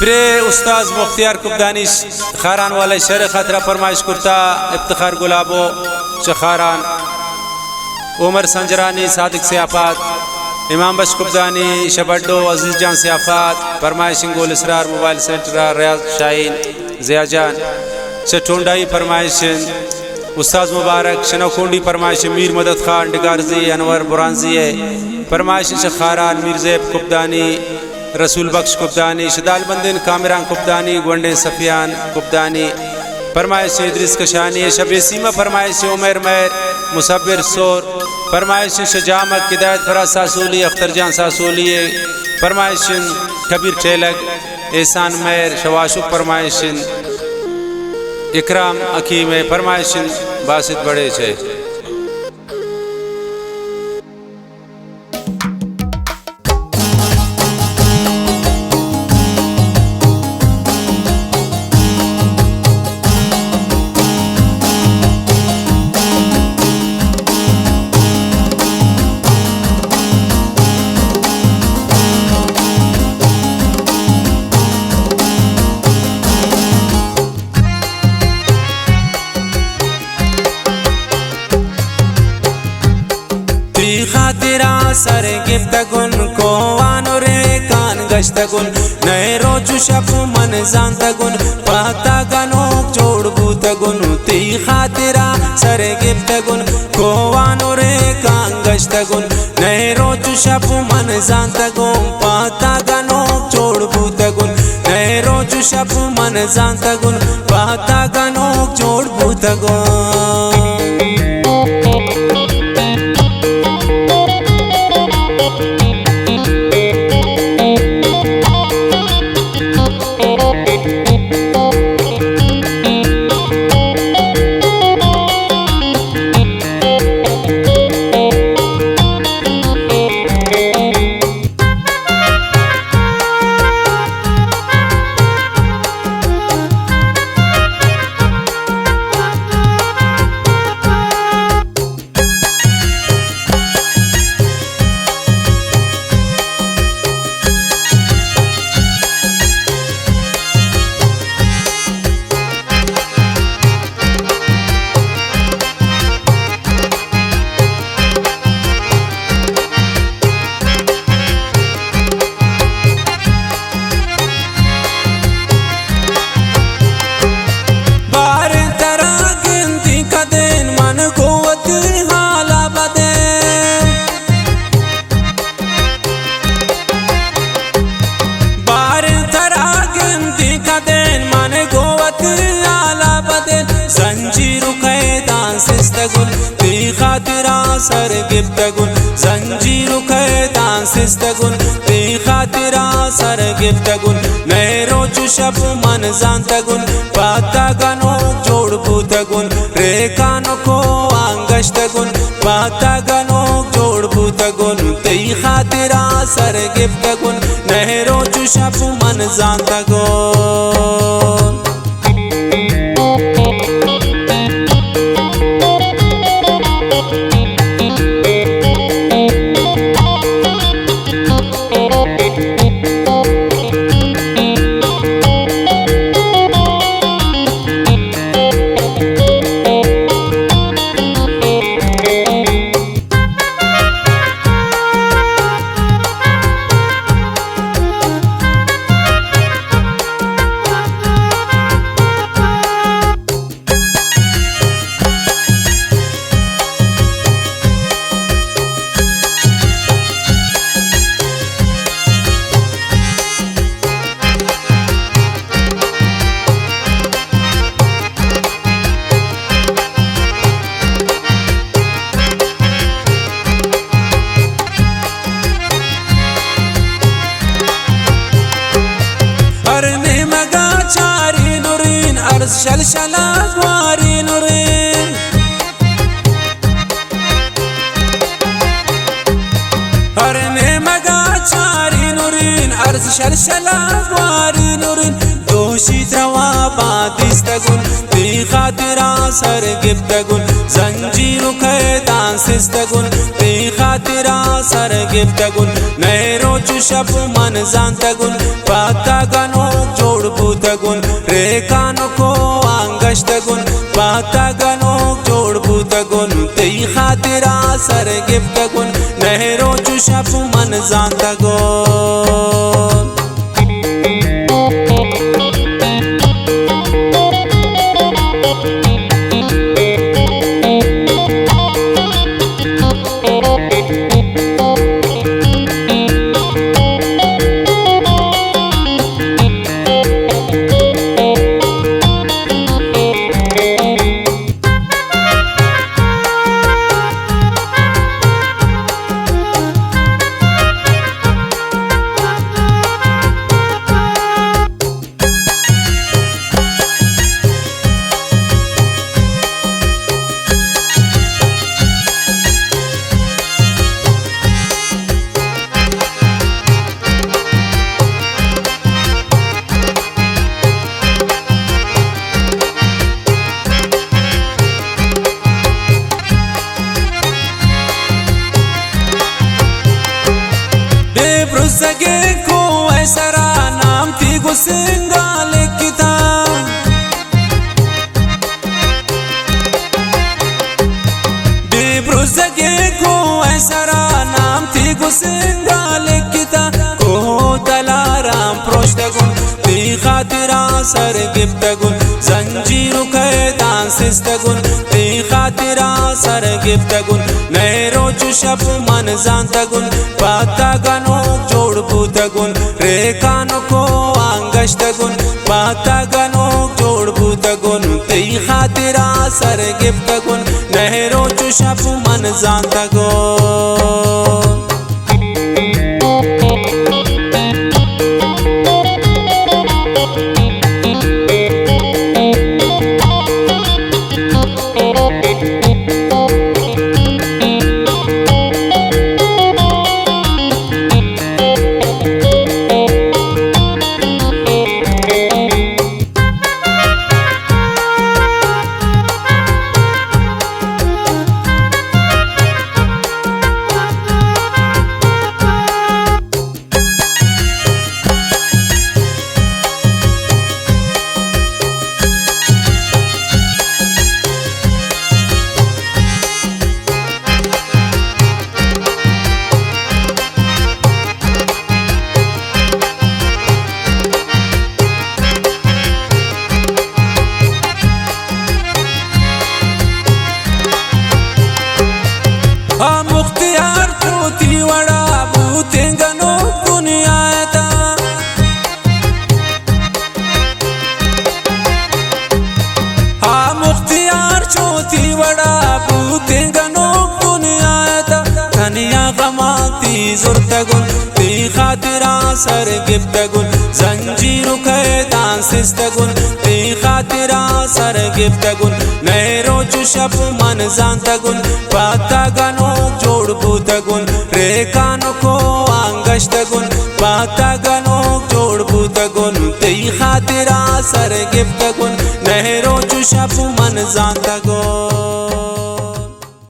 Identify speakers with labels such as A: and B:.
A: Pray उस्ताद मुख्तियार कुबदानी खारान वाले sir खतरा फरमाइश कुर्ता इफ्तिखार गुलाबो चखारान उमर संजरानी सादिक सियाफात इमाम बश कुबदानी शबड्डो अजीज जान सियाफात फरमाइश गोल इसरार मोबाइल सेंटर रियाज शाहीन जिया जान चटोंडाई फरमाइश उस्ताद मुबारक शनौकुंडी फरमाइश मीर मदद खान डिगारजी अनवर बुरानजी फरमाइश खारान मीर ज़ैब कुबदानी रसूल बख्श कुबदानी शदाल बंदिन कामरान कुबदानी गोंडे सफियान कुबदानी फरमाइश इद्रिस कशानी शब सीमा फरमाइश उमर मैर मुसब्बिर सोर फरमाइश शजामक हिदायत फराज सासूली अख्तर जान सासूली फरमाइश कबीर ठेलक एहसान मैर शवाशुक फरमाइश इकराम अकीम फरमाइश बासित बड़े छे।
B: खातिरा सर गिफ्तगुन को वानो रे कान गश्तगुन नए रोजु शब मन जानतगुन पाता गनोक जोड़ बूतगुन ती खातिरा सर गिफ्तगुन को वानो रे कान गश्तगुन नए रोजु शब मन जानतगुन पाता गनोक जोड़ बूतगुन नए रोजु शब मन जानतगुन पाता गनोक जोड़ बूतगुन। खातिरा सर गिफ्तगुन जंजीरु कैदान सिस्तगुन ती खातिरा सर गिफ्तगुन नए रोजु शब मन जानतगुन पाता गनोक जोड़ बूतगुन रेखानो को आंगश्तगुन पाता गनोक जोड़ बूतगुन ती खातिरा सर गिफ्तगुन नए रोजु शब मन जानतगुन। शलशला वारी नुरीन हरने मगा चारी नुरीन अर्ज शलशला वारी नुरीन दोषी द्रवा बादिस्तगुन ती खातिरा सर गिफ्तगुन जंजीरु कैदान सिस्तगुन ती खातिरा सर गिफ्तगुन नए रोजु शब मन जानतगुन पाता गनोक जोड़ बूतगुन रेखानो को आंगश्तगुन पाता गनोक जोड़ बूतगुन तेई खातिरा सर गिफ्तगुन नहरो चुशप मन जानतगुन सगे को ऐसरा नाम थी गुसिंगा लिखता बेब्रो सगे को ऐसरा नाम थी गुसिंगा लिखता को दलाराम प्रोष्टगुन ती खातिरा सर गिफ्तगुन जंजीरु कैदान सिस्तगुन ती खातिरा सर गिफ्तगुन नहरो चुशप मन जानतगुन पाता गनोक जोड़ बूतगुन रेखानो को आंगश्तगुन पाता गनोक जोड़ बूतगुन तेई खातिरा सर गिफ्तगुन नहरो चुशप मन जानतगुन मुख्तियार चौथी वड़ा बूतेंगनो दुनिया था मुख्तियार चौथी वड़ा बूतेंगनो दुनिया था धनिया गमाती जुर्तगुन ती खातिरा सर गिफ्तगुन जंजीरु कैदान सिस्तगुन ती खातिरा सर गिफ्तगुन नहरो चुशप मन जानतगुन पाता गनोक जोड़ बूतगुन रेखानो को आंगश्तगुन पाता गनोक जोड़ बूतगुन तेई खातिरा सर गिफ्तगुन नहरो चुशप मन जानतगुन